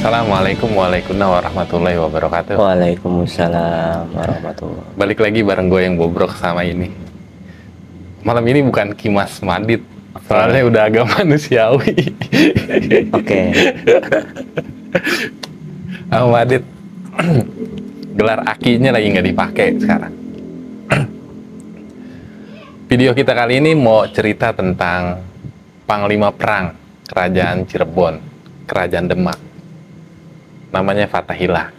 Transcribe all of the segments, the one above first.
Assalamualaikum warahmatullahi wabarakatuh. Waalaikumsalam warahmatullahi. Balik lagi bareng gue yang bobrok sama ini. Malam ini bukan Kimas Madit, soalnya udah agak manusiawi. Oke. Madit, gelar akinya lagi nggak dipakai sekarang. Video kita kali ini mau cerita tentang Panglima Perang Kerajaan Cirebon, Kerajaan Demak. Namanya Fathahillah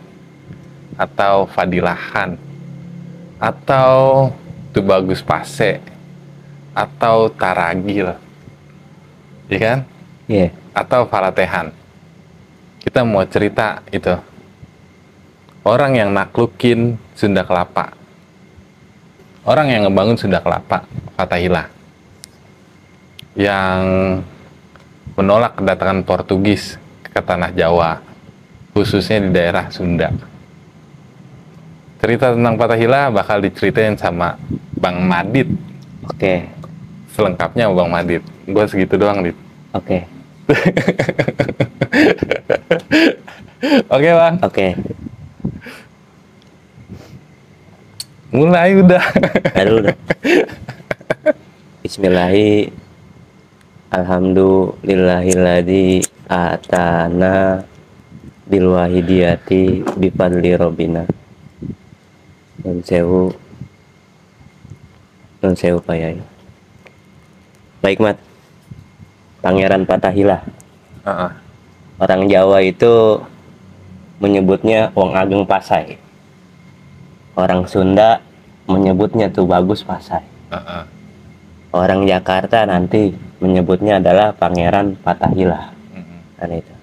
atau Fadilahan atau Tubagus Pase atau Taragil, ya kan? Iya. Yeah. Atau Falatehan. Kita mau cerita itu orang yang naklukin Sunda Kelapa, orang yang ngebangun Sunda Kelapa, Fathahillah, yang menolak kedatangan Portugis ke tanah Jawa, khususnya di daerah Sunda. Cerita tentang Fathahillah bakal diceritain sama Bang Madit. Oke. Selengkapnya sama Bang Madit. Gue segitu doang, Dit. Oke. Oke, Bang. Oke. Mulai udah. Udah. Bismillahi. Alhamdulillahilladzi atana bil wahidiyati bi fadli rabbina. Non sewu payai. Baik, Mat. Pangeran Fathahillah. Orang Jawa itu menyebutnya Wong Ageng Pasai. Orang Sunda menyebutnya Tubagus Pasai. Orang Jakarta nanti menyebutnya adalah Pangeran Fathahillah. Kan itu.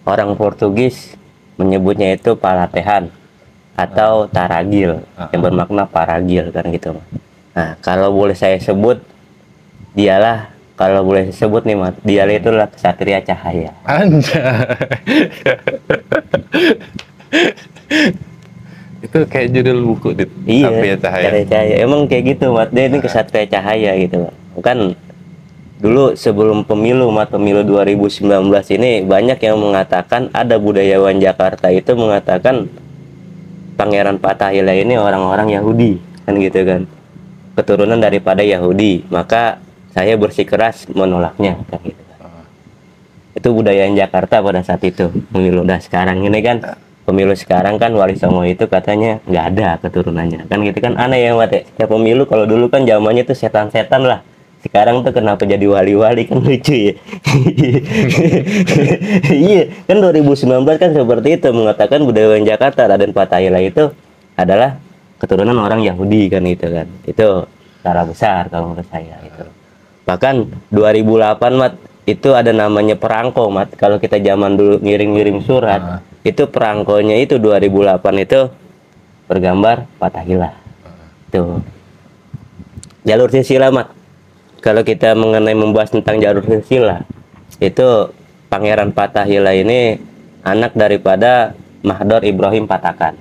Orang Portugis menyebutnya itu Falatehan atau Taragil, yang bermakna paragil, kan gitu. Nah, kalau boleh saya sebut, dialah, kalau boleh saya sebut nih, Mat, dialah itulah Ksatria Cahaya. Anjay. Itu kayak judul buku, Dit. Iya, Ksatria Cahaya. Ksatria Cahaya. Emang kayak gitu, Mat. Dia ini Ksatria Cahaya gitu. Kan dulu sebelum pemilu, Mat, pemilu 2019 ini banyak yang mengatakan, ada budayawan Jakarta itu mengatakan Pangeran Fathahillah ini orang-orang Yahudi, kan gitu kan. Keturunan daripada Yahudi, maka saya bersikeras menolaknya, kan gitu kan. Itu budaya Jakarta pada saat itu pemilu. Nah, sekarang ini kan pemilu sekarang kan Wali Songo itu katanya nggak ada keturunannya, kan gitu kan. Aneh ya, Mat, ya pemilu kalau dulu kan zamannya tuh setan-setan lah, sekarang tuh kenapa jadi wali-wali, kan lucu ya. Iya kan, 2019 kan seperti itu, mengatakan budayawan Jakarta Raden Fathahillah itu adalah keturunan orang Yahudi, kan gitu kan. Itu secara besar kalau menurut saya itu. Bahkan 2008, Mat, itu ada namanya perangko, Mat. Kalau kita zaman dulu ngirim-ngirim surat, itu perangkonya itu 2008 itu bergambar Fathahillah. Tuh. Jalur silsilah, Mat. Kalau kita mengenai membahas tentang jalur silsilah, itu Pangeran Fathahillah ini anak daripada Mahdor Ibrahim Patakan,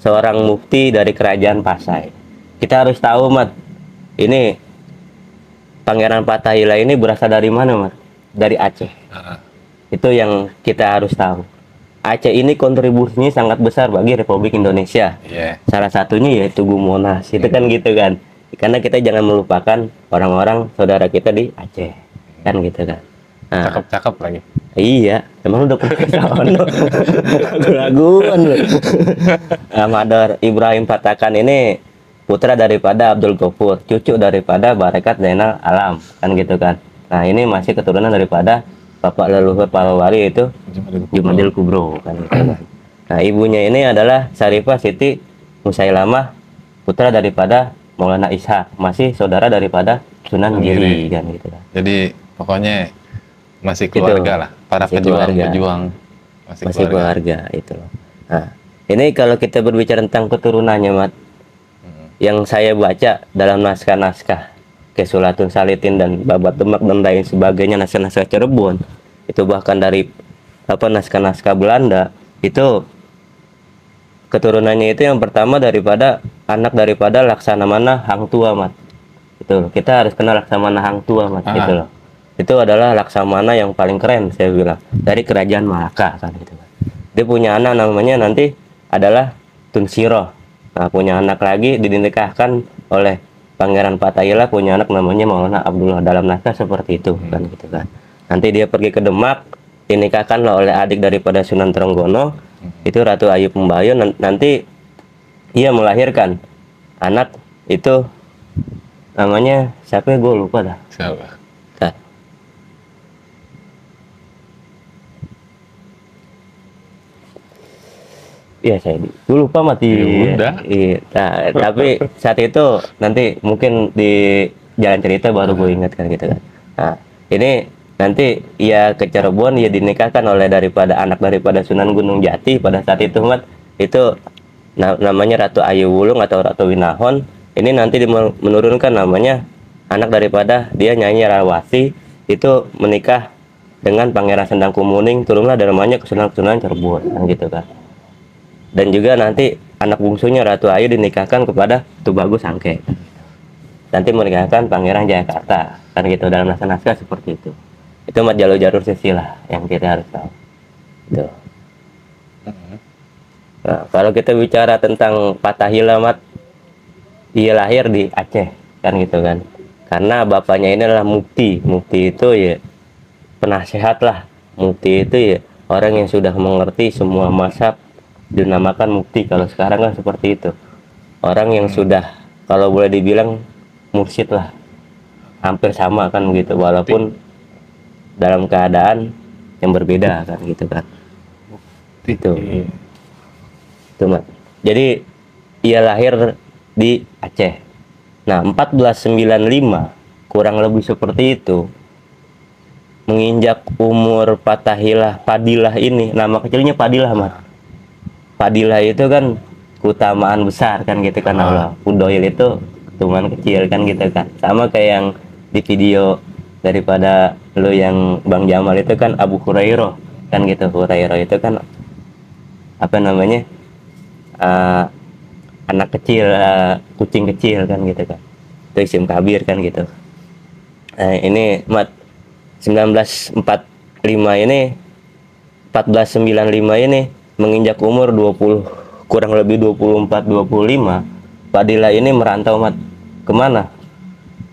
seorang mufti dari Kerajaan Pasai. Kita harus tahu, Mat, ini Pangeran Fathahillah ini berasal dari mana, Mat? Dari Aceh. Itu yang kita harus tahu. Aceh ini kontribusinya sangat besar bagi Republik Indonesia. Salah satunya yaitu Tugu Monas. Itu kan gitu kan. Karena kita jangan melupakan orang-orang saudara kita di Aceh, kan gitu kan. Nah, Cakep-cakep lagi. Iya, emang udah pernah sono. Ragu-raguan lu. Mahdor Ibrahim Patakan ini putra daripada Abdul Ghafur, cucu daripada Barekat Zainal Alam, kan gitu kan. Nah, ini masih keturunan daripada bapak leluhur para wali itu Jumadil Kubro, kan gitu kan. Nah, ibunya ini adalah Syarifah Siti Musailamah, putra daripada Maulana Ishak, masih saudara daripada Sunan Giri, kan gitu kan. Jadi pokoknya masih keluarga lah, para pejuang masih keluarga itu loh. Nah, ini kalau kita berbicara tentang keturunannya, Mat, yang saya baca dalam naskah-naskah Kesulatun Salitin dan Babat Demak dan lain sebagainya, naskah-naskah Cirebon, itu bahkan dari naskah-naskah Belanda, itu keturunannya itu yang pertama daripada anak daripada Laksamana Hang Tua, Mat. Itu loh. Kita harus kenal Laksamana Hang Tua, Mat, gitu loh. itu adalah laksamana yang paling keren saya bilang dari kerajaan Malaka kan gitu kan. Dia punya anak namanya nanti adalah Tunsiro. Nah, punya anak lagi dinikahkan oleh Pangeran Fatahillah, punya anak namanya Maulana Abdullah. Dalam naskah seperti itu kan gitu kan. Nanti dia pergi ke Demak, dinikahkanlah oleh adik daripada Sunan Trenggono, itu Ratu Ayu Pembayu. Nanti ia melahirkan anak itu namanya siapa ya, gue lupa dah. Siapa? Nah, iya saya gue lupa mati. Ya udah. Iya. Nah, tapi saat itu nanti mungkin di jalan cerita baru gue ingat kan gitu kan. Nah, ini nanti ia ke Cirebon, ia dinikahkan oleh daripada anak daripada Sunan Gunung Jati pada saat itu Mat. Itu namanya Ratu Ayu Wulung atau Ratu Winahon. Ini nanti menurunkan namanya anak daripada dia Nyai Rawasi itu menikah dengan Pangeran Sendang Kumuning, turunlah namanya Kesunan Cirebon kan gitu kan. Dan juga nanti anak bungsunya Ratu Ayu dinikahkan kepada Tubagus Angke. Nanti menikahkan Pangeran Jayakarta kan gitu, dalam naskah-naskah seperti itu. Itu Mat jalur-jalur silsilah yang kita harus tahu. Itu. Nah, kalau kita bicara tentang Fatahillah Mat, ia lahir di Aceh kan gitu kan. Karena bapaknya ini adalah mufti. Mufti itu ya penasehat lah. Mufti itu ya orang yang sudah mengerti semua mazhab, dinamakan mufti. Kalau sekarang kan seperti itu, orang yang sudah kalau boleh dibilang mursyid lah, hampir sama kan gitu, walaupun dalam keadaan yang berbeda kan gitu kan. Itu Mat. Jadi ia lahir di Aceh. Nah 1495 kurang lebih seperti itu, menginjak umur Fadilah ini, nama kecilnya Fadilah Mat. Fadilah itu kan keutamaan besar kan gitu kan Allah. Fudoil itu keutamaan kecil kan gitu kan. Sama kayak yang di video daripada lo yang Bang Jamal itu kan Abu Hurairah kan gitu. Hurairah itu kan apa namanya anak kecil, kucing kecil kan gitu kan. Itu isim kabir kan gitu. Nah, ini Mat 1945 ini 1495 ini menginjak umur 20 kurang lebih 24-25, Fadilah ini merantau Mat kemana?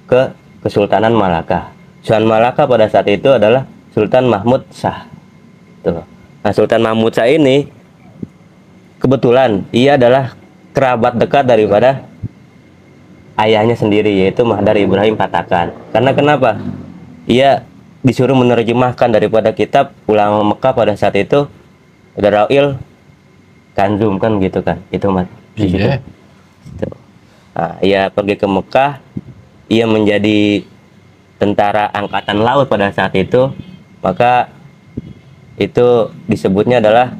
Ke Kesultanan Malaka. Sultan Malaka pada saat itu adalah Sultan Mahmud Shah. Tuh. Nah Sultan Mahmud Shah ini kebetulan ia adalah kerabat dekat daripada ayahnya sendiri, yaitu Mahdar Ibrahim Patakan. Karena kenapa? Ia disuruh menerjemahkan daripada kitab ulama Mekah pada saat itu, Darail Kanzum kan gitu kan, itu Mas. Iya. Nah, ia pergi ke Mekah, ia menjadi tentara angkatan laut pada saat itu, maka itu disebutnya adalah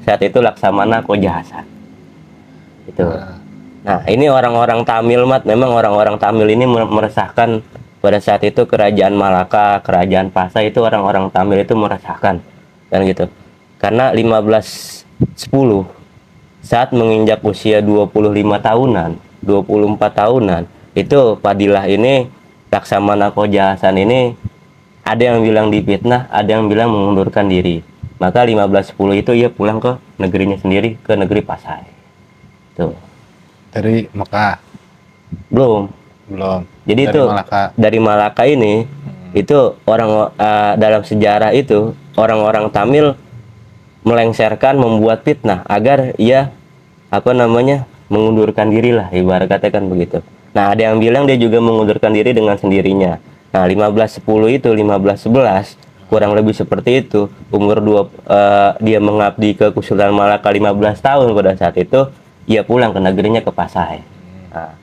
saat itu Laksamana Koja Hasan. Itu. Nah, ini orang-orang Tamil Mat, memang orang-orang Tamil ini meresahkan pada saat itu kerajaan Malaka, kerajaan Pasa itu orang-orang Tamil itu meresahkan kan gitu. Karena 1510 saat menginjak usia 25 tahunan, 24 tahunan, itu Fadilah ini Laksamana Koja Hasan ini ada yang bilang difitnah, ada yang bilang mengundurkan diri. Maka 1510 itu ia pulang ke negerinya sendiri, ke negeri Pasai. Tuh. Dari Mekah? Belum. Jadi dari itu Malaka. Dari Malaka ini itu orang dalam sejarah itu orang-orang Tamil melengsarkan, membuat fitnah agar ia apa namanya mengundurkan diri lah, ibarat katakan begitu. Nah ada yang bilang dia juga mengundurkan diri dengan sendirinya. Nah 1510 itu 1511 kurang lebih seperti itu, umur dia mengabdi ke Kesultanan Malaka 15 tahun pada saat itu, ia pulang ke negerinya ke Pasai. Nah,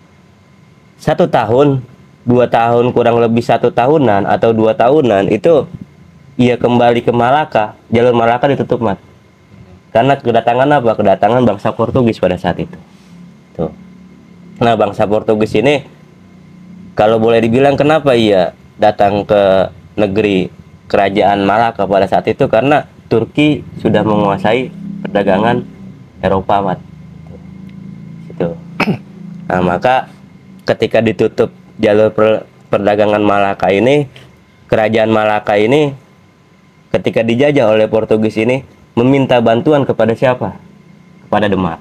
1 tahun, 2 tahun, kurang lebih 1 tahunan atau 2 tahunan itu ia kembali ke Malaka. Jalur Malaka ditutup Mat. Karena kedatangan apa? Kedatangan bangsa Portugis pada saat itu. Tuh. Nah bangsa Portugis ini kalau boleh dibilang kenapa ia datang ke negeri kerajaan Malaka pada saat itu, karena Turki sudah menguasai perdagangan Eropa Mat. Itu. Nah maka ketika ditutup jalur perdagangan Malaka ini, kerajaan Malaka ini ketika dijajah oleh Portugis ini meminta bantuan kepada siapa? Kepada Demak.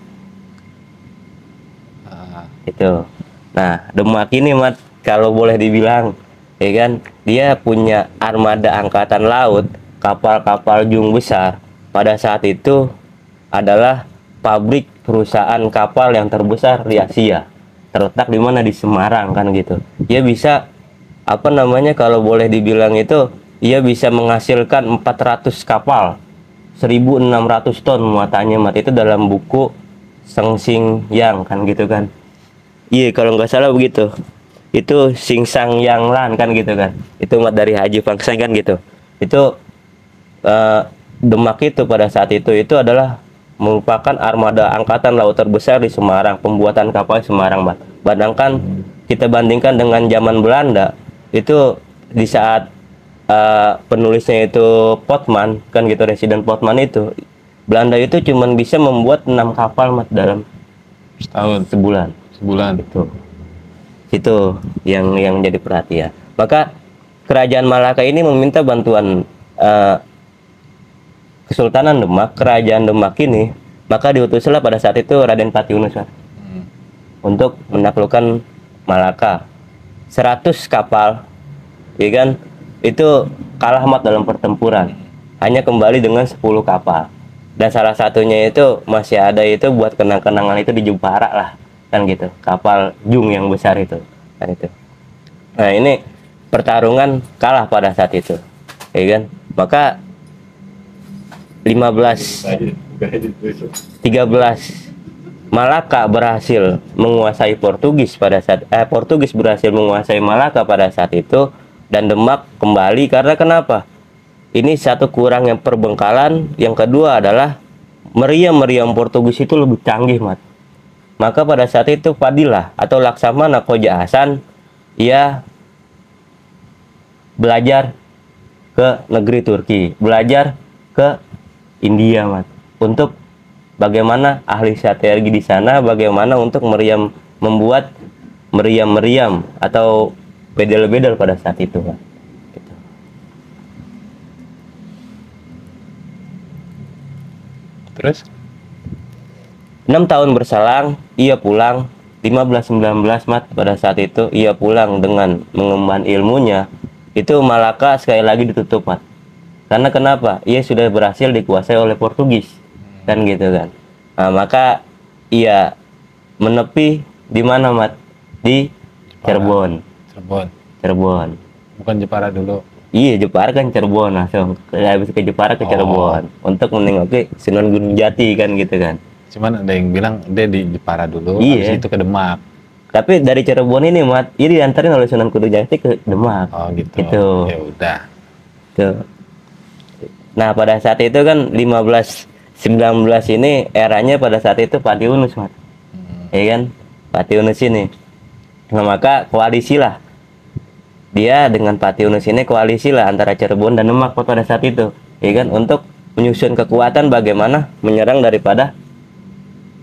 Itu. Nah, Demak ini Mat, kalau boleh dibilang, ya kan, dia punya armada angkatan laut, kapal-kapal jung besar. Pada saat itu adalah pabrik perusahaan kapal yang terbesar di Asia. Terletak di mana? Di Semarang kan gitu. Dia bisa apa namanya, kalau boleh dibilang itu, ia bisa menghasilkan 400 kapal, 1.600 ton muatannya Mat. Itu dalam buku Seng Sing Yang kan gitu kan. Iya, kalau nggak salah begitu. Itu Sing Sang Yang Lan kan gitu kan. Itu Mat dari Haji Fangsai kan gitu. Itu Demak itu pada saat itu adalah merupakan armada angkatan laut terbesar di Semarang, pembuatan kapal Semarang Mat. Bayangkan kita bandingkan dengan zaman Belanda, itu di saat penulisnya itu Potman kan gitu, residen Potman itu, Belanda itu cuman bisa membuat 6 kapal Mat dalam setahun, sebulan itu yang jadi perhatian. Maka kerajaan Malaka ini meminta bantuan Kesultanan Demak, kerajaan Demak ini, maka diutuslah pada saat itu Raden Patiunus untuk menaklukkan Malaka. 100 kapal, ya kan, itu kalah Mat dalam pertempuran, hanya kembali dengan 10 kapal. Dan salah satunya itu masih ada itu buat kenang-kenangan itu di Jepara lah kan gitu, kapal jung yang besar itu kan itu. Nah, ini pertarungan kalah pada saat itu, ya kan. Maka 13 Malaka berhasil menguasai Portugis pada saat Portugis berhasil menguasai Malaka pada saat itu, dan Demak kembali. Karena kenapa? Ini satu, kurang yang perbengkalan, yang kedua adalah meriam-meriam Portugis itu lebih canggih Mat. Maka pada saat itu Fadilah atau Laksamana Koja Hasan, ia belajar ke negeri Turki, belajar ke India Mat, untuk bagaimana ahli strategi di sana, bagaimana untuk membuat meriam-meriam atau bedel-bedel pada saat itu Mat. Gitu. Terus 6 tahun berselang, ia pulang 1519 Mat. Pada saat itu ia pulang dengan mengemban ilmunya. Itu Malaka sekali lagi ditutup Mat. Karena kenapa? Ia sudah berhasil dikuasai oleh Portugis kan gitu kan. Nah, maka ia menepi di mana Mat? Di Cirebon. Cirebon. Bukan Jepara dulu. Iya, Jepara kan Cirebon langsung. Habis ke Jepara ke Cirebon untuk menengoki Sunan Gunung Jati kan gitu kan. Cuman ada yang bilang dia di Jepara dulu, iya, habis itu ke Demak. Tapi dari Cirebon ini Mat, ini diantarin oleh Sunan Gunung Jati ke Demak. Oh gitu. Gitu. Ya udah. Tuh. Nah, pada saat itu kan 1519 ini eranya pada saat itu Patiunus Mat. Ya kan? Patiunus ini. Nah, maka koalisi lah. Dia dengan Patiunus ini koalisi lah antara Cirebon dan Demak pada saat itu. Ya kan? Untuk menyusun kekuatan bagaimana menyerang daripada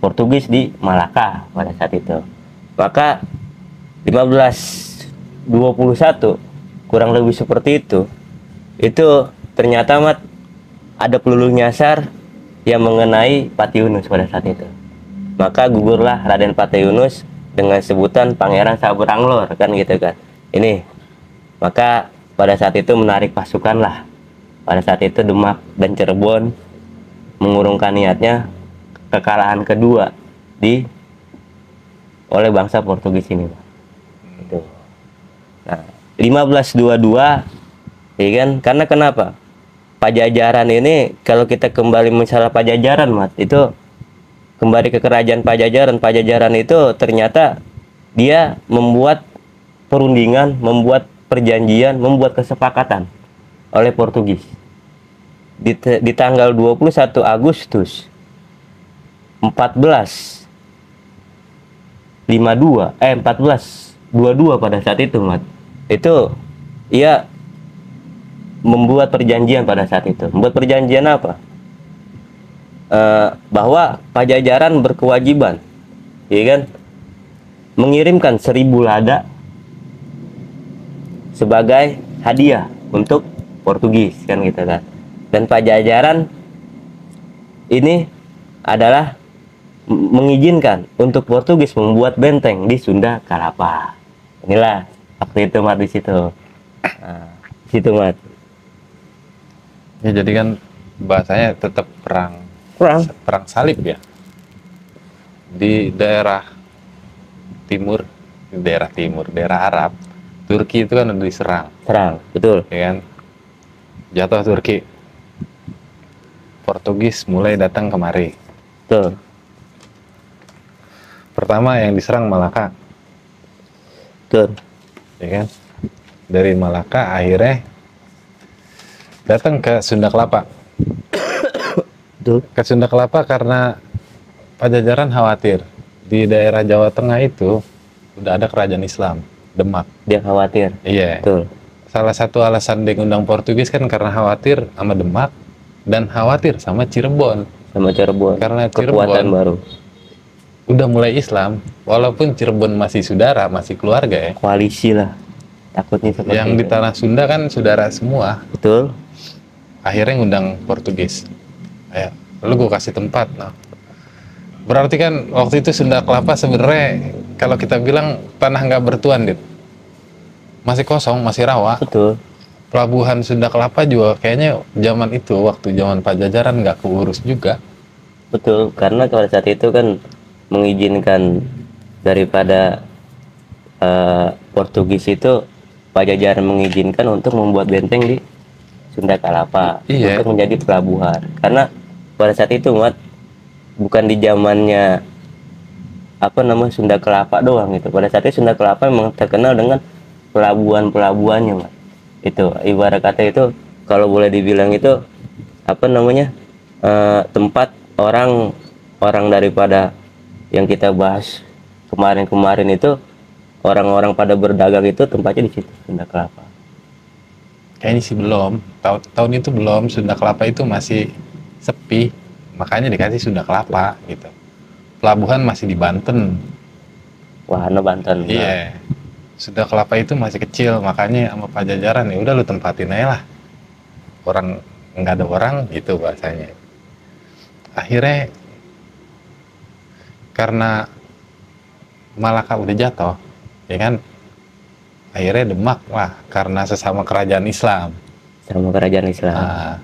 Portugis di Malaka pada saat itu. Maka 1521 kurang lebih seperti itu ternyata Mat ada peluru nyasar yang mengenai Patiunus pada saat itu. Maka gugurlah Raden Patiunus dengan sebutan Pangeran Saburanglor kan gitu kan. Ini maka pada saat itu menarik pasukan lah. Pada saat itu Demak dan Cirebon mengurungkan niatnya kekalahan kedua oleh bangsa Portugis ini. Itu. Nah, 1522 ya kan, karena kenapa? Pajajaran ini kalau kita kembali misalnya Pajajaran Mat, itu kembali ke kerajaan Pajajaran. Pajajaran itu ternyata dia membuat perundingan, membuat perjanjian, membuat kesepakatan oleh Portugis. Di tanggal 21 Agustus 1422 pada saat itu Mat. Itu ia membuat perjanjian pada saat itu. Membuat perjanjian apa? Bahwa Pajajaran berkewajiban, ya kan, mengirimkan 1000 lada sebagai hadiah untuk Portugis kan gitu kan. Dan Pajajaran ini adalah mengizinkan untuk Portugis membuat benteng di Sunda Kelapa. Inilah waktu itu Mat di situ. Nah, di situ Mat. Ya jadi kan bahasanya tetap perang salib ya. Di daerah timur, daerah Arab, Turki itu kan udah diserang, Serang, betul. ya kan? Jatuh Turki, Portugis mulai datang kemari. Betul. Pertama yang diserang Malaka, Betul. ya kan? Dari Malaka akhirnya datang ke Sunda Kelapa. Betul. Ke Sunda Kelapa karena Pajajaran khawatir di daerah Jawa Tengah itu udah ada kerajaan Islam, Demak. Dia khawatir. Iya. Betul. Salah satu alasan dia ngundang Portugis kan karena khawatir sama Demak dan khawatir sama Cirebon. Sama Cirebon. Karena kekuatan Cirebon baru. udah mulai Islam, walaupun Cirebon masih saudara, masih keluarga ya. Koalisi lah. Takutnya seperti Yang di itu. tanah Sunda kan saudara semua. Betul. Akhirnya ngundang Portugis. Ayo, lu gue kasih tempat. Nah, berarti kan waktu itu Sunda Kelapa sebenarnya kalau kita bilang tanah nggak bertuan, Dit. Masih kosong, masih rawa. Betul. Pelabuhan Sunda Kelapa juga kayaknya zaman itu, waktu zaman Pajajaran nggak keurus juga. Betul, karena pada saat itu kan mengizinkan daripada Portugis itu, Pajajaran mengizinkan untuk membuat benteng di Sunda Kelapa. Iya. Untuk menjadi pelabuhan. Karena pada saat itu Mat, bukan di zamannya Sunda Kelapa doang gitu. Pada saat itu Sunda Kelapa memang terkenal dengan pelabuhannya Mat. Itu ibarat kata itu kalau boleh dibilang itu tempat orang daripada yang kita bahas kemarin itu, orang-orang pada berdagang itu tempatnya di situ Sunda Kelapa. Kayaknya sih belum. Tahun itu belum, Sunda Kelapa itu masih sepi. Makanya dikasih Sunda Kelapa gitu. Pelabuhan masih di Banten. Wahana Banten. Iya. Sunda Kelapa itu masih kecil, makanya sama Pajajaran ya udah lu tempatin aja lah. Orang nggak ada orang gitu bahasanya. Akhirnya karena Malaka udah jatuh, ya kan? Akhirnya Demak lah karena sesama kerajaan Islam. Sama kerajaan Islam. Nah,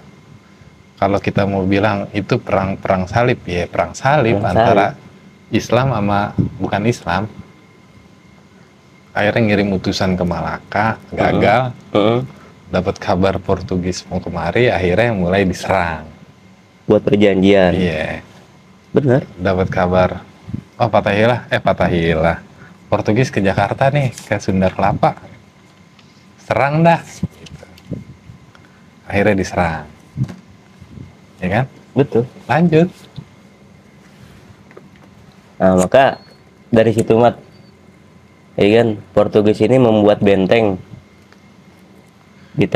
kalau kita mau bilang itu perang salib ya, perang salib Perang antara Islam sama bukan Islam. Akhirnya ngirim utusan ke Malaka, gagal. Dapat kabar Portugis mau kemari, akhirnya mulai diserang. Buat perjanjian. Iya. Benar. Dapat kabar, oh patah hilah. Portugis ke Jakarta nih, ke Sunda Kelapa. Serang dah. Gitu. Akhirnya diserang. Ya kan? Betul. Lanjut. Nah, maka dari situ Mat, ya kan, Portugis ini membuat benteng di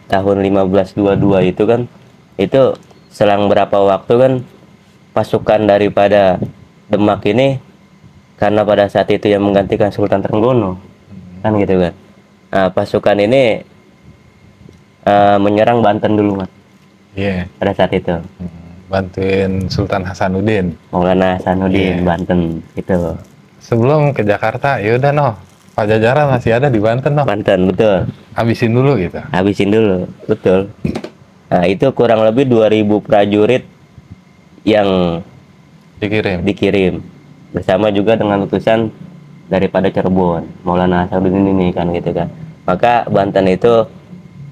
tahun 1522 itu kan, itu selang berapa waktu kan pasukan daripada Demak ini, karena pada saat itu yang menggantikan Sultan Trenggono kan gitu kan. Nah, pasukan ini menyerang Banten dulu Mat. Iya. Pada saat itu Bantuin Sultan Hasanuddin. Maulana Hasanuddin. Iya. Banten itu. Sebelum ke Jakarta, yaudah noh, Pajajaran masih ada di Banten noh. Banten, betul. Habisin dulu gitu. Habisin dulu, betul. Nah, itu kurang lebih 2000 prajurit yang dikirim bersama juga dengan utusan daripada Cirebon, Maulana Hasanuddin ini kan gitu kan. Maka Banten itu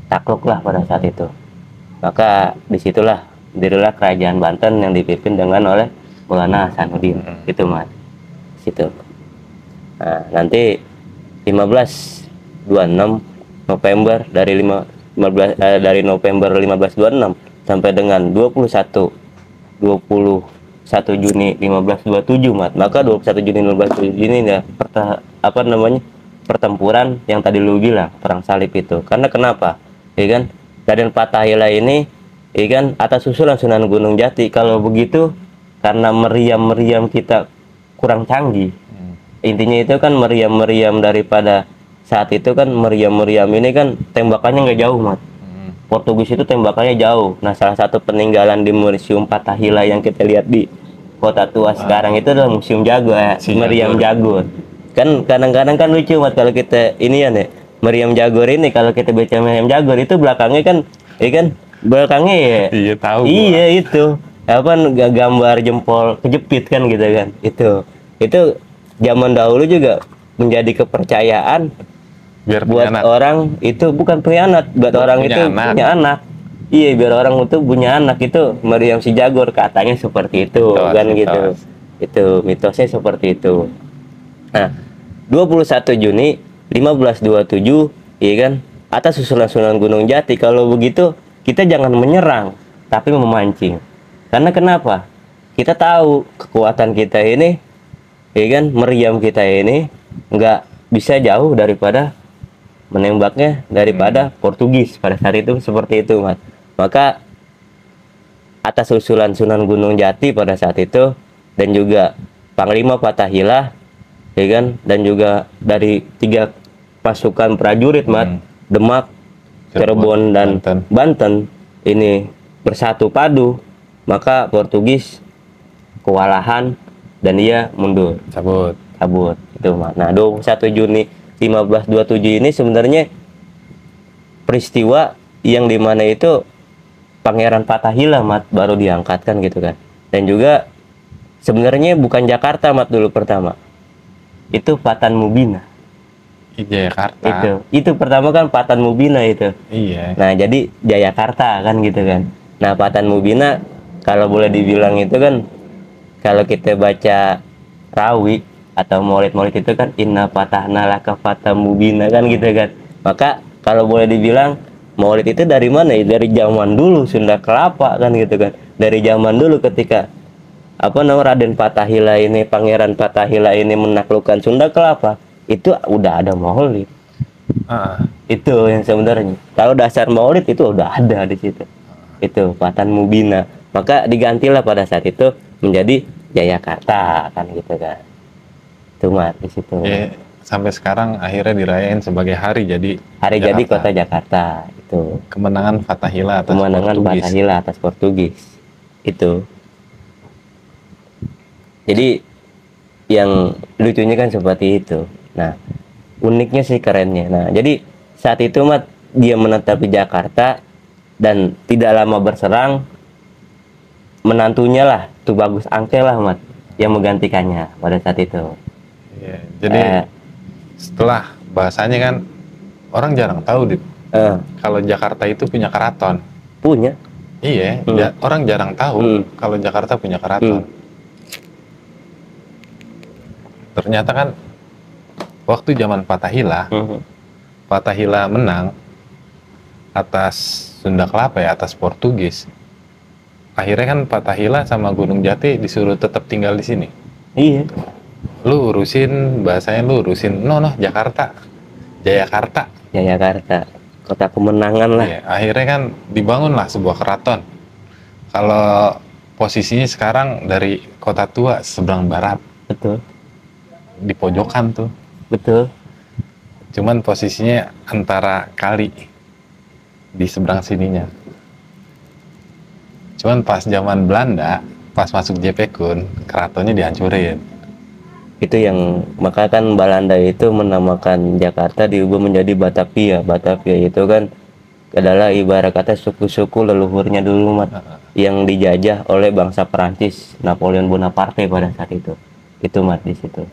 takluk lah pada saat itu. Maka disitulah dirilah kerajaan Banten yang dipimpin oleh Maulana Hasanuddin. Itu Mas. Situ. Nah, nanti 1526 November dari November 1526 sampai dengan 21 Juni 1527 Mat. Maka 21 Juni 1527 ini ya pertempuran yang tadi lu bilang, perang salib itu. Karena kenapa? Ya kan? Raden Fathahillah ini ya kan atas usulan Sunan Gunung Jati. Kalau begitu karena meriam kita kurang canggih. Intinya itu kan meriam daripada saat itu kan meriam-meriam ini kan tembakannya nggak jauh, Mat. Portugis itu tembakannya jauh. Nah, salah satu peninggalan di Museum Fathahillah yang kita lihat di Kota Tua sekarang itu adalah Museum Jago, Si Meriam Jagur. Kan kadang-kadang kan lucu, Mat, kalau kita ini ya nih, Meriam Jagur ini kalau kita baca Meriam Jagur itu belakangnya kan, belakangnya ya. Iya tahu. Iya itu apa gambar jempol kejepit kan gitu kan. Itu zaman dahulu juga menjadi kepercayaan Biar buat punya anak. orang itu bukan pengkhianat, buat orang Punya itu anak. punya anak. Iya, biar orang itu punya anak itu meriam si Jagur katanya seperti itu Mitos, kan mitos. gitu. Itu mitosnya seperti itu. Nah, 21 Juni 1527, iya kan, atas susunan Sunan Gunung Jati. Kalau begitu kita jangan menyerang, tapi memancing. Karena kenapa? Kita tahu kekuatan kita ini, iya kan, meriam kita ini nggak bisa jauh daripada menembaknya daripada Portugis pada saat itu seperti itu, Mas. Maka atas usulan Sunan Gunung Jati pada saat itu dan juga Panglima Fathahillah, ya kan, dan juga dari 3 pasukan prajurit, Mat, Demak, Cirebon dan Banten ini bersatu padu, maka Portugis kewalahan dan dia mundur, Cabut. itu, Mat. Nah, 21 Juni 1527 ini sebenarnya peristiwa yang dimana itu Pangeran Fathahillah, Mat, baru diangkatkan gitu kan. Dan juga sebenarnya bukan Jakarta, Mat, dulu pertama. Itu Patan Mubina. Di Jakarta. Itu pertama kan Patan Mubina itu. Iya. Nah, jadi Jayakarta kan gitu kan. Nah, Patan Mubina kalau boleh dibilang itu kan kalau kita baca Rawi atau Maulid-Maulid itu kan inna patahna laka fatan mubina kan gitu kan. Maka kalau boleh dibilang Maulid itu dari mana ya? Dari zaman dulu Sunda Kelapa kan gitu kan. Dari zaman dulu ketika Raden Fathahillah ini, Pangeran Fathahillah ini menaklukkan Sunda Kelapa, itu udah ada Maulid. Itu yang sebenarnya. Kalau dasar Maulid itu udah ada di situ. Itu Patan Mubina. Maka digantilah pada saat itu menjadi Jayakarta kan gitu kan. Itu, Mat, di situ. Ya, sampai sekarang akhirnya dirayain sebagai hari jadi Kota Jakarta itu. Kemenangan Fathahillah atas Portugis. Fathahillah atas Portugis. Itu. Jadi yang lucunya kan seperti itu. Nah, uniknya sih, kerennya. Nah, jadi saat itu, Mat, dia menetap di Jakarta dan tidak lama berserang menantunya lah, tuh Bagus Angke lah, Mat, yang menggantikannya pada saat itu. Iya, jadi setelah bahasanya kan orang jarang tahu, Dit. Kalau Jakarta itu punya keraton. Punya. Iya, orang jarang tahu kalau Jakarta punya keraton. Ternyata kan waktu zaman Fathahillah, Fathahillah menang atas Sunda Kelapa ya, atas Portugis. Akhirnya kan Fathahillah sama Gunung Jati disuruh tetap tinggal di sini. Iya. Lu urusin Jakarta, Jayakarta, kota kemenangan lah. Iya, akhirnya kan dibangunlah sebuah keraton. Kalau posisinya sekarang dari Kota Tua seberang barat, Betul. di pojokan tuh. Betul. Cuman posisinya antara kali di seberang sininya. Cuman pas zaman Belanda, pas masuk JP Kun, keratonnya dihancurin. Itu yang maka kan Belanda itu menamakan Jakarta diubah menjadi Batavia. Batavia itu kan adalah ibarat kata suku-suku leluhurnya dulu, Mat, yang dijajah oleh bangsa Perancis, Napoleon Bonaparte pada saat itu. Itu, Mat, di situ.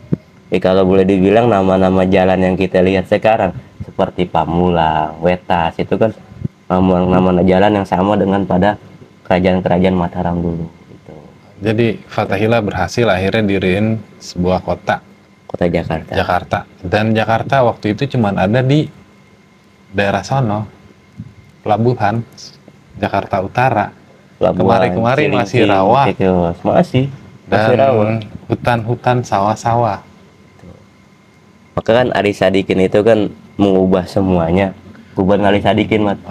Jadi kalau boleh dibilang nama-nama jalan yang kita lihat sekarang seperti Pamulang, Wetas, itu kan nama-nama jalan yang sama dengan pada kerajaan-kerajaan Mataram dulu. Jadi Fathahillah berhasil akhirnya diriin sebuah kota Jakarta. Dan Jakarta waktu itu cuman ada di daerah sono, pelabuhan Jakarta Utara. Kemarin masih rawa. Masih dan hutan-hutan sawah-sawah. Maka kan Ali Sadikin itu kan mengubah semuanya. Gubernur Ali Sadikin, Mat.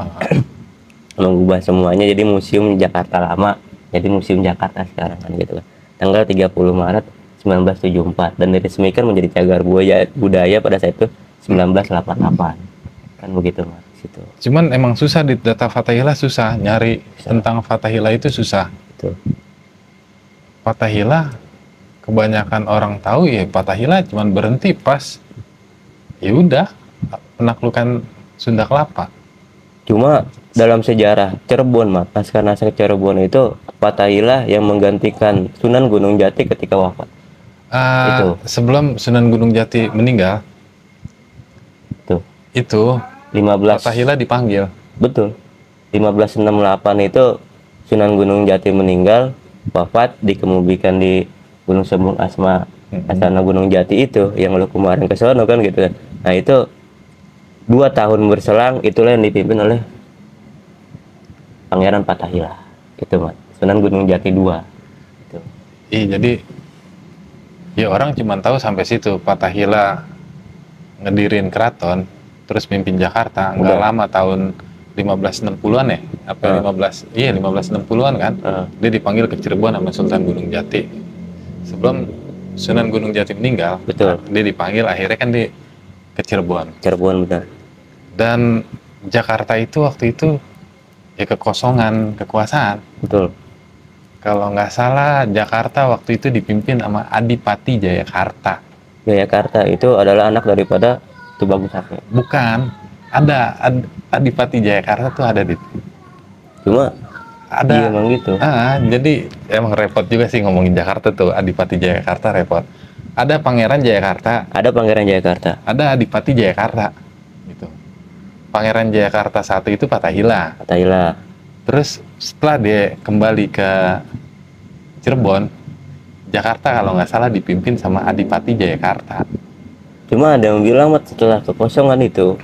Mengubah semuanya jadi Museum Jakarta Lama. Jadi Museum Jakarta sekarang kan gitu kan. Tanggal 30 Maret 1974 dan diresmikan menjadi cagar budaya pada saat itu 1988 kan begitu Mat situ. Cuman emang susah di data Fathahillah, susah nyari tentang Fathahillah itu susah. Itu Fathahillah kebanyakan orang tahu ya Fathahillah cuman berhenti pas ya udah penaklukan Sunda Kelapa. cuma dalam sejarah Cirebon Mat, naskah-naskah Cirebon itu Fathahillah yang menggantikan Sunan Gunung Jati ketika wafat. Itu. Sebelum Sunan Gunung Jati meninggal Tuh itu 15 Fathahillah dipanggil. betul 1568 itu Sunan Gunung Jati meninggal, wafat, dikemubikan di Gunung Sembung Asma Asana Gunung Jati itu yang lu kemarin ke sono kan gitu kan. Nah itu 2 tahun berselang itulah yang dipimpin oleh Pangeran Fathahillah itu Mat, Sunan Gunung Jati 2 itu. Jadi ya orang cuma tahu sampai situ, Fathahillah ngedirin keraton terus mimpin Jakarta. Nggak Udah. lama, tahun 1560-an ya, apa 1560-an kan, dia dipanggil ke Cirebon sama Sultan Gunung Jati. Sebelum Sunan Gunung Jati meninggal, Betul. dia dipanggil, akhirnya kan di ke Cirebon. Cirebon benar. Dan Jakarta itu waktu itu ya kekosongan kekuasaan. Betul. Kalau nggak salah Jakarta waktu itu dipimpin sama Adipati Jayakarta. Jayakarta itu adalah anak daripada Tubagus Sake. Bukan, ada Adipati Jayakarta tuh ada di. Cuma Ada. iya emang gitu. Jadi emang repot juga sih ngomongin Jakarta tuh, Adipati Jayakarta repot. Ada Pangeran Jayakarta, Ada Pangeran Jayakarta, ada Adipati Jayakarta. Gitu. Pangeran Jayakarta satu itu Fathahillah. Fathahillah. Terus setelah dia kembali ke Cirebon, Jakarta kalau nggak salah dipimpin sama Adipati Jayakarta. Cuma ada yang bilang Mat, setelah kekosongan itu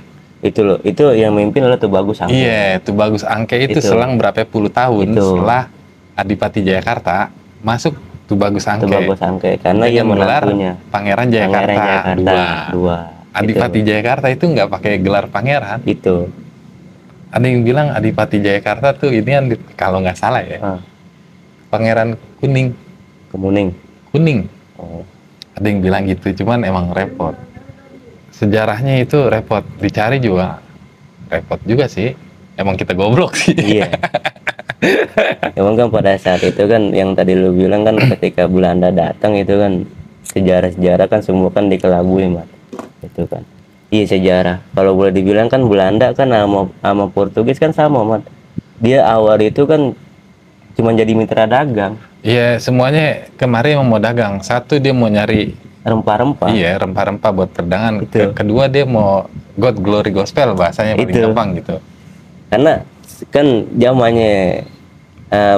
loh, itu yang memimpin adalah Tubagus Sangke. Iya, Tubagus Angke itu Itu. selang berapa puluh tahun Itu. setelah Adipati Jayakarta masuk Tubagus Angke. Tubagus Sangke karena ia Dengan gelar menantunya Pangeran Jayakarta, Pangeran Jayakarta 2. Adipati Jayakarta itu nggak pakai gelar pangeran. Itu. Ada yang bilang Adipati Jayakarta tuh ini kalau nggak salah ya, Pangeran Kuning. Kemuning. Oh. Ada yang bilang gitu, cuman emang repot. Sejarahnya itu repot, dicari juga repot juga sih. Emang kita goblok sih. Iya. Emang kan pada saat itu kan yang tadi lu bilang kan ketika Belanda datang itu kan sejarah-sejarah kan semua kan dikelabui Mat. Itu kan. Iya sejarah. Kalau boleh dibilang kan Belanda kan sama Portugis kan sama Mat. Dia awal itu kan cuma jadi mitra dagang. Iya, semuanya kemarin emang mau dagang. Satu dia mau nyari Rempah-rempah. iya rempah-rempah buat perdagangan. Itu. Kedua dia mau God Glory Gospel, bahasanya paling Itu. gampang gitu. Karena kan zamannya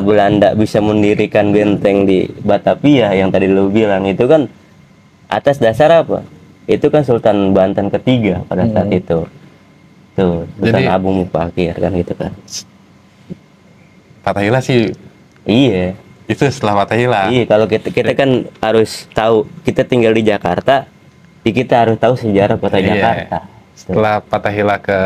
Belanda bisa mendirikan benteng di Batavia yang tadi lu bilang itu kan atas dasar apa? Itu kan Sultan Banten ketiga pada saat itu. Tuh, Sultan Jadi- Abu Mufakir kan gitu kan. Fathahillah sih Iya. itu setelah Fathahillah. Iya, kalau kita kan harus tahu, kita tinggal di Jakarta, jadi kita harus tahu sejarah kota Iya. Jakarta. Setelah Fathahillah ke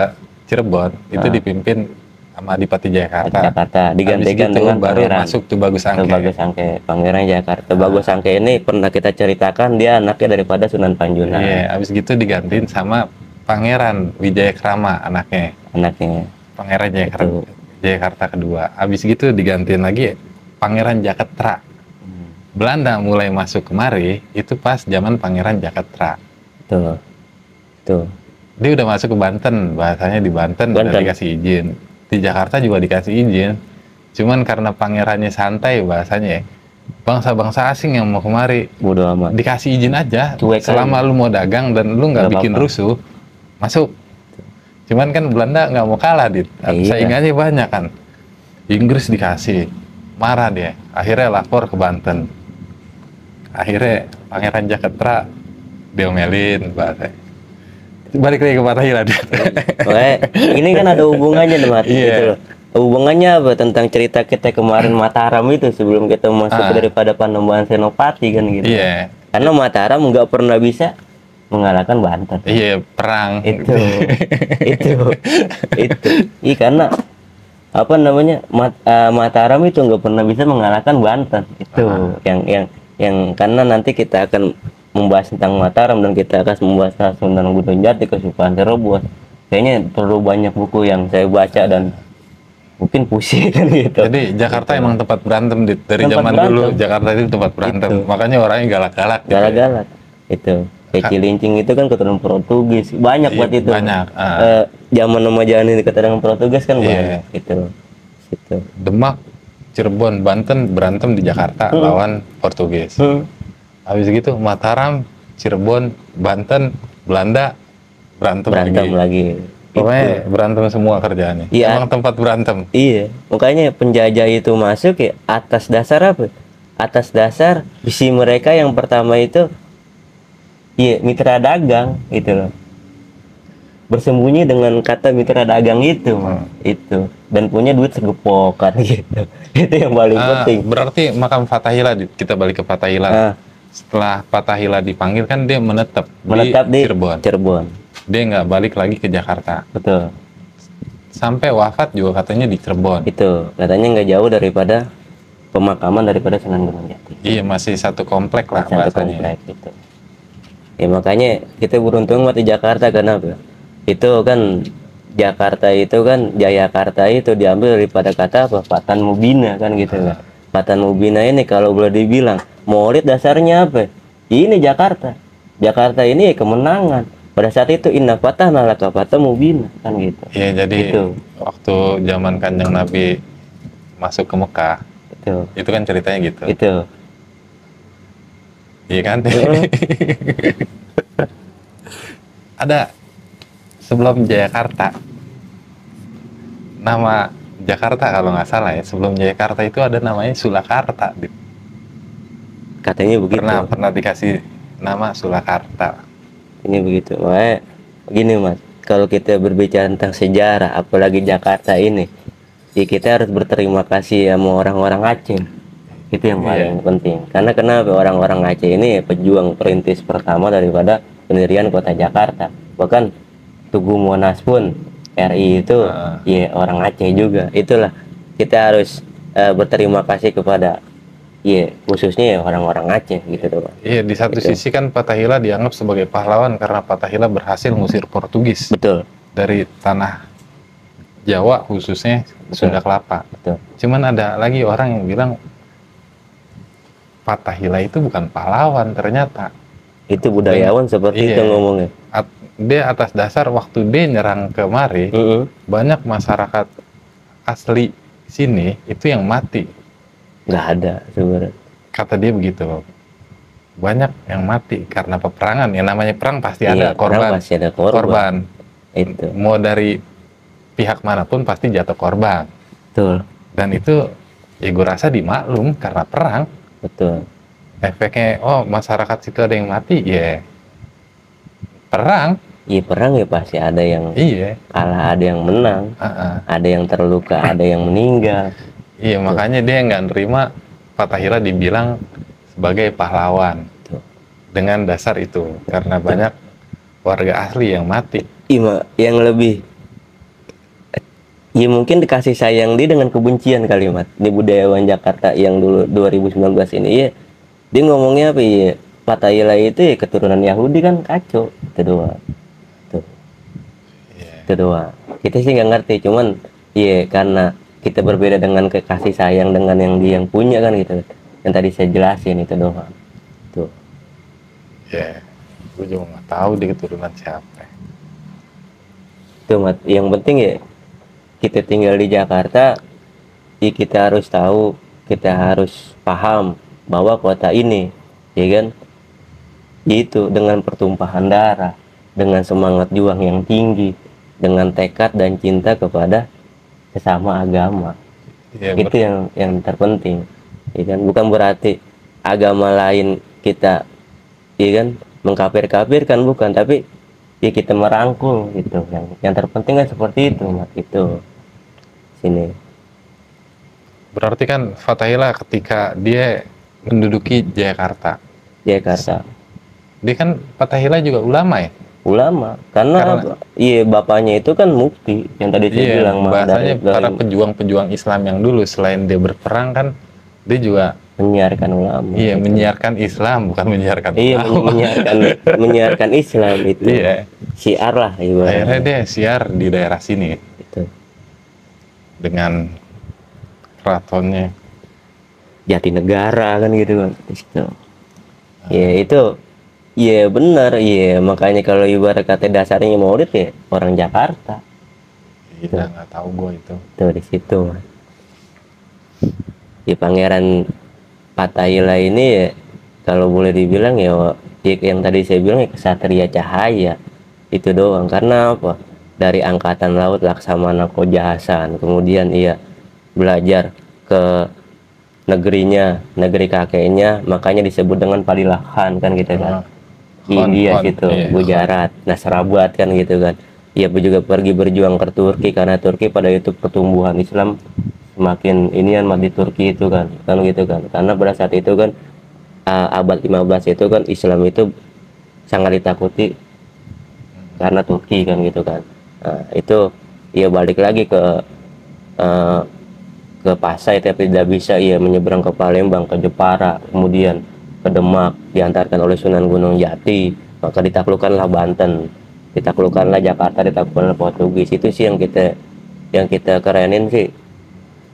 Cirebon, itu dipimpin sama Adipati Jayakarta. Jakarta digantikan Habis gitu dengan baru Pangeran masuk Tubagus Angke. Tubagus Sangke, Pangeran Jakarta. Tubagus Sangke ini pernah kita ceritakan dia anaknya daripada Sunan Panjunang. Iya, habis gitu digantiin sama Pangeran Wijayakrama anaknya. Pangeran Jayakarta, Itu. Jayakarta kedua. Habis gitu digantiin lagi Pangeran Jaketra. Belanda mulai masuk kemari itu pas zaman Pangeran Jaketra. Tuh. Dia udah masuk ke Banten, bahasanya di Banten udah Banten. dikasih izin. Di Jakarta juga dikasih izin. Cuman karena pangerannya santai bahasanya ya, bangsa-bangsa asing yang mau kemari Bodo amat. dikasih izin aja. Cuek Selama aja. lu mau dagang dan lu nggak Nggak bikin apa-apa. rusuh, masuk. Cuman kan Belanda nggak mau kalah, Dit. Iya. Saingannya banyak kan. Inggris dikasih, marah dia. Akhirnya lapor ke Banten. Akhirnya Pangeran Jaketra diomelin bahasanya. Balik lagi ke Fathahillah, Dit. Oke, ini kan ada hubungannya nih Mat, Iya. gitu loh. Hubungannya apa tentang cerita kita kemarin Mataram itu sebelum kita masuk daripada Panembahan Senopati kan gitu. Iya, Karena Mataram nggak pernah bisa mengalahkan Banten. iya perang. Itu. Iya karena apa namanya Mataram itu nggak pernah bisa mengalahkan Banten. Itu yang karena nanti kita akan membahas tentang Mataram dan kita akan membahas tentang Gunung Jati, kesukaan Cirebon, kayaknya perlu banyak buku yang saya baca dan mungkin pusing kan gitu. Jadi Jakarta emang tempat berantem dari Tempat zaman berantem. dulu. Jakarta itu tempat berantem. Itu. Makanya orangnya galak-galak gitu. Ya. Galak-galak itu. Kayak Cilincing itu kan keturunan Portugis, banyak Iya, buat itu. banyak. Zaman nama jalan ini keturunan Portugis kan Iya. banyak itu. Itu. Demak, Cirebon, Banten berantem di Jakarta lawan Portugis. Habis gitu Mataram, Cirebon, Banten, Belanda berantem lagi. Pokoknya berantem semua kerjaannya. Iya. Emang tempat berantem. Iya, makanya penjajah itu masuk ya atas dasar apa? Atas dasar visi mereka yang pertama itu, iya, mitra dagang gitu loh. Bersembunyi dengan kata mitra dagang itu, itu, dan punya duit segepokan gitu. Itu yang paling penting. Berarti makam Fathahillah, kita balik ke Fathahillah. Setelah Fathahillah dipanggil kan dia menetap di Cirebon. Dia nggak balik lagi ke Jakarta. Betul. Sampai wafat juga katanya di Cirebon. Itu katanya nggak jauh daripada pemakaman daripada Sunan Gunung Jati. Iya, masih satu komplek lah satu bahasanya. Komplek itu. Ya makanya kita beruntung buat di Jakarta, kenapa? Itu kan Jakarta itu kan Jayakarta itu diambil daripada kata apa? Patan Mubina kan gitu kan. Patan Mubina ini kalau boleh dibilang Maulid dasarnya apa? Ini Jakarta. Jakarta ini kemenangan. Pada saat itu inna fatahna laka fatan mubina kan gitu. Iya, jadi gitu. Waktu zaman Kanjeng Nabi masuk ke Mekah, itu kan ceritanya gitu. Itu. Iya kan? Ada sebelum Jayakarta, nama Jakarta kalau nggak salah ya, sebelum Jayakarta itu ada namanya Sulakarta. Katanya begitu. Pernah dikasih nama Sulakarta. Ini begitu. Makanya begini Mas, kalau kita berbicara tentang sejarah, apalagi Jakarta ini, ya kita harus berterima kasih sama orang-orang Aceh. Itu yang paling penting. Karena kenapa? Orang-orang Aceh ini pejuang perintis pertama daripada pendirian kota Jakarta. Bahkan Tugu Monas pun RI itu ya orang Aceh juga. Itulah kita harus berterima kasih kepada khususnya ya orang-orang Aceh gitu tuh Pak. Iya, di satu sisi kan Fathahillah dianggap sebagai pahlawan karena Fathahillah berhasil mengusir Portugis. Betul. Dari tanah Jawa khususnya Sunda Kelapa. Betul. Cuman ada lagi orang yang bilang Fathahillah itu bukan pahlawan ternyata. Itu budayawan seperti itu ngomongnya. Dia atas dasar waktu dia nyerang kemari, banyak masyarakat asli sini itu yang mati. Nggak ada sebenarnya. Kata dia begitu, banyak yang mati karena peperangan. Yang namanya perang pasti ada korban. Pasti ada korban. Itu. Mau dari pihak manapun pasti jatuh korban. Betul. Dan itu ya gue rasa dimaklum karena perang. Betul. Efeknya, masyarakat situ ada yang mati, ya perang. Iya perang ya pasti ada yang kalah, ada yang menang, ada yang terluka, ada yang meninggal. Iya, makanya dia nggak nerima Fathahillah dibilang sebagai pahlawan. Dengan dasar itu, karena banyak warga asli yang mati. Iya, yang lebih ya mungkin dikasih sayang dia dengan kebencian kalimat di budayawan Jakarta yang dulu 2019 ini ya. Dia ngomongnya apa ya? Fathahillah itu ya keturunan Yahudi kan kacau. Itu doang. Itu doang. Kita sih nggak ngerti, cuman karena kita berbeda dengan kasih sayang dengan yang dia yang punya kan gitu. Yang tadi saya jelasin itu doang. Tuh. Gue juga nggak tahu dia keturunan siapa. Tuh, Mat. Yang penting ya kita tinggal di Jakarta, ya kita harus tahu, kita harus paham bahwa kota ini, ya kan, itu dengan pertumpahan darah, dengan semangat juang yang tinggi, dengan tekad dan cinta kepada sesama agama. Itu yang terpenting, ya kan. Bukan berarti agama lain kita, ya kan, mengkafir-kafirkan, bukan, tapi ya kita merangkul gitu. Yang terpenting kan seperti itu, Mas. Itu sini. Berarti kan Fathahillah ketika dia menduduki Jakarta, dia kan Fathahillah juga ulama ya? Ulama, karena bapaknya itu kan mufti yang tadi saya bilang. Bahasanya para pejuang-pejuang Islam yang dulu selain dia berperang kan dia juga menyiarkan ulama. Iya, gitu. menyiarkan Islam bukan menyiarkan Iya, ulama. menyiarkan Islam itu. Iya. Syiar lah Akhirnya ibaratnya. dia siar di daerah sini Itu. dengan keratonnya. Jatinegara kan gitu kan. Itu. Ya itu. Iya benar, iya makanya kalau ibarat kata dasarnya Maulid ya orang Jakarta. Iya, nggak tahu gue itu. Tuh di situ. Di Pangeran Fatahillah ini ya kalau boleh dibilang ya yang tadi saya bilang ya kesatria cahaya itu doang. Karena apa? Dari angkatan laut Laksamana Koja Hasan, kemudian ia belajar ke negerinya, negeri kakeknya, makanya disebut dengan Padilah Khan kan gitu kan. India Khon, situ, iya, Gujarat, Nasrabad kan gitu kan. Ia juga pergi berjuang ke Turki karena Turki pada itu pertumbuhan Islam semakin inian di Turki itu kan gitu kan. Karena pada saat itu kan abad 15 itu kan Islam itu sangat ditakuti karena Turki kan gitu kan. Nah, itu ia balik lagi eh, ke Pasai tapi tidak bisa, ia menyeberang ke Palembang, ke Jepara, kemudian ke Demak, diantarkan oleh Sunan Gunung Jati, maka ditaklukkanlah Banten, ditaklukkanlah Jakarta, ditaklukkanlah Portugis. Itu sih yang kita kerenin sih,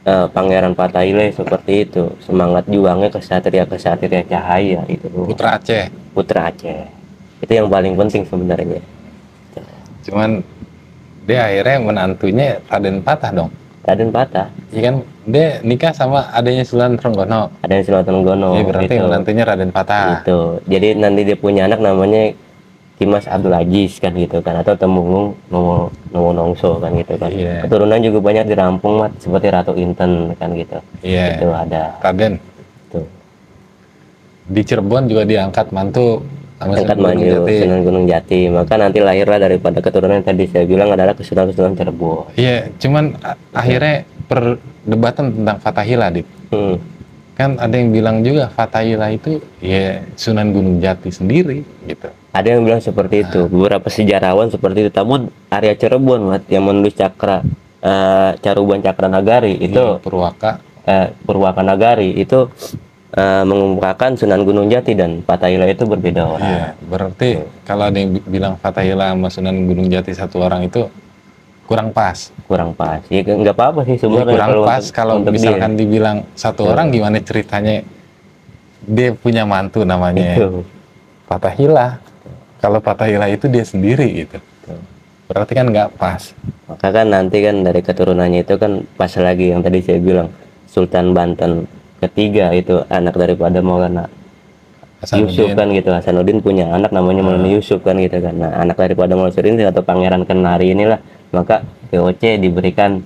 Pangeran Fatahillah seperti itu, semangat juangnya kesatria cahaya itu. Putra Aceh. Putra Aceh itu yang paling penting sebenarnya. Cuman dia akhirnya menantunya Raden Patah dong. Raden Patah, Iya kan, dia nikah sama adanya Sunan Trenggono. ada yang Selatan Gono. Iya, berarti itu. menantunya Raden Patah. Itu. Jadi nanti dia punya anak namanya Dimas Abdul Aziz kan gitu kan, atau Temunggung Nomo Nongso kan gitu kan. Iya. Keturunan juga banyak dirampung mat seperti Ratu Inten kan gitu. Iya. Itu ada. Raden. Tuh. Di Cirebon juga diangkat mantu sama Angkat Sunan Gunung maju Jati. Sunan Gunung Jati. Maka nanti lahirlah daripada keturunan yang tadi saya bilang adalah kesunanan Cirebon. Iya, cuman akhirnya perdebatan tentang Fatahillah, Dit. Kan ada yang bilang juga Fatahillah itu ya Sunan Gunung Jati sendiri gitu. Ada yang bilang seperti itu. Beberapa sejarawan seperti itu. Namun area Cirebon mat yang menulis Caruban Cakra Nagari itu Iya, Purwaka. Purwaka Nagari itu mengungkapkan Sunan Gunung Jati dan Fatahillah itu berbeda orang. Iya, berarti kalau ada yang bilang Fatahillah sama Sunan Gunung Jati satu orang itu kurang pas. Kurang pas. Ya nggak apa-apa sih Iya, sebenarnya. kurang pas kalau untuk misalkan dibilang satu Iya. orang, gimana ceritanya dia punya mantu namanya itu. Fatahillah. Kalau Fatahillah itu dia sendiri gitu. Berarti kan nggak pas. Maka kan nanti kan dari keturunannya itu kan pas lagi yang tadi saya bilang Sultan Banten ketiga itu anak daripada Maulana Yusuf kan gitu. Hasanuddin punya anak namanya Maulana Yusuf kan gitu kan. Nah, anak daripada Maulana Yusuf ini atau Pangeran Kenari inilah, maka VOC diberikan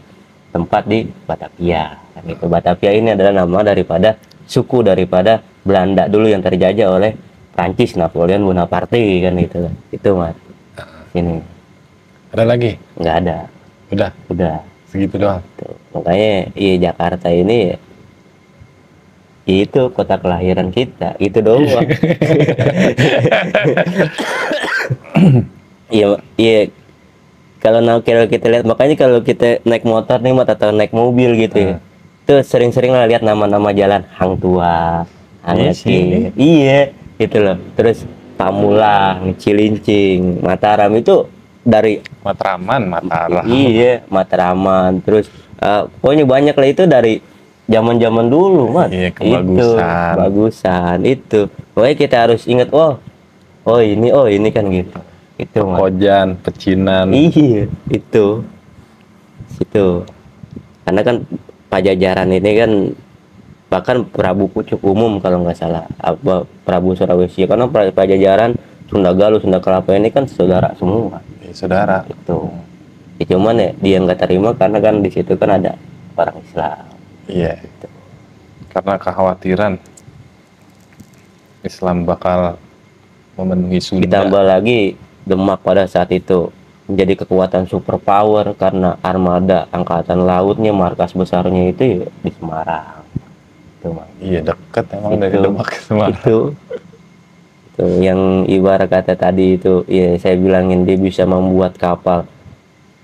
tempat di Batavia kan gitu. Batavia ini adalah nama daripada suku daripada Belanda dulu yang terjajah oleh Prancis, Napoleon Bonaparte kan gitu kan. Itu Mas. Ini Ada lagi? nggak ada. Udah segitu doang. Tuh. Makanya iya Jakarta ini itu kota kelahiran kita, itu doang. Iya kalau kita lihat, makanya kalau kita naik motor nih atau naik mobil gitu ya, itu sering-sering lah lihat nama-nama jalan Hang Tua, Hang Iya Leki, sih. iya itu loh. Terus Pamulang, Cilincing, Mataram itu dari Matraman, Mataram. iya Matraman. Terus pokoknya banyak lah itu dari zaman-zaman dulu Mat. Iya, Itu kebagusan. bagusan itu. Pokoknya kita harus ingat, oh ini kan gitu. Itu Mat. Kojan, Pecinan. Iya, itu. Situ. Karena kan Pajajaran ini kan bahkan Prabu Pucuk Umum kalau nggak salah, apa Prabu Sulawesi, karena Pajajaran, Sunda Galuh, Sunda Kelapa ini kan saudara semua. Ya, saudara. Itu. Ya, cuman ya dia nggak terima karena kan di situ kan ada orang Islam. Iya. Karena kekhawatiran Islam bakal memenuhi Sunda. Ditambah lagi Demak pada saat itu menjadi kekuatan superpower karena armada angkatan lautnya, markas besarnya itu ya di Semarang. Itu, Mas. Iya, dekat emang dari Itu. Demak ke Semarang. Itu yang ibarat kata tadi itu ya saya bilangin dia bisa membuat kapal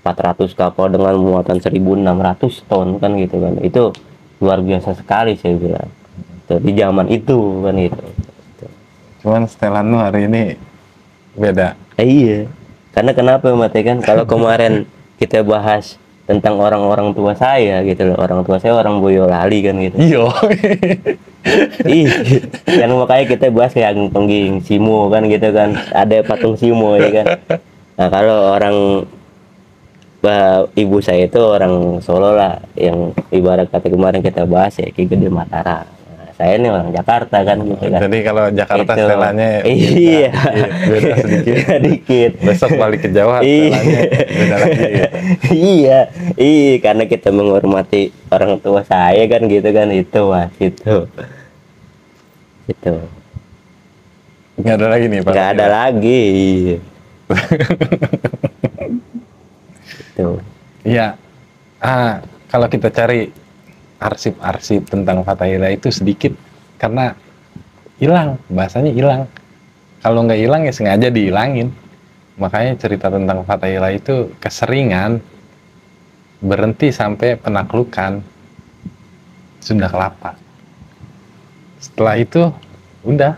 400 kapal dengan muatan 1.600 ton kan gitu kan. Itu luar biasa sekali saya bilang. tuh di zaman itu kan itu. Cuman setelan lu hari ini beda. Iya. Karena kenapa mati kan kalau kemarin kita bahas tentang orang-orang tua saya gitu loh, orang tua saya orang Boyolali kan gitu. Iya. Ih, kan makanya kita bahas kayak Tongging Simo kan gitu kan, ada patung Simo ya kan. Nah kalau orang ibu saya itu orang Solo lah, yang ibarat kata kemarin kita bahas ya Ki Gede Mataram. Nah, saya ini orang Jakarta kan gitu kan. Jadi kalau Jakarta Itu. setelannya Iya. beda sedikit. Sedikit. Besok balik ke Jawa setelannya beda lagi. Iya, iya karena kita menghormati orang tua saya kan gitu kan, itu Mas, itu Nggak ada lagi nih Pak. nggak ada lagi. Itu Iya. Kalau kita cari arsip-arsip tentang Fathahillah itu sedikit karena hilang, bahasanya hilang. Kalau nggak hilang ya sengaja dihilangin. Makanya cerita tentang Fathahillah itu keseringan berhenti sampai penaklukan Sunda Kelapa. Setelah itu udah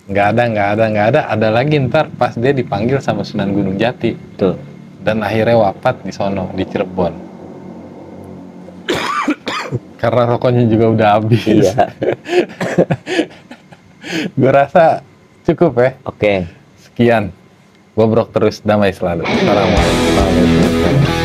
nggak ada. Ada lagi ntar pas dia dipanggil sama Sunan Gunung Jati tuh. dan akhirnya wafat di sono di Cirebon. Karena rokoknya juga udah habis. Iya. Gue rasa cukup ya. Oke. Sekian. Bobrok terus, damai selalu. Assalamualaikum warahmatullahi wabarakatuh.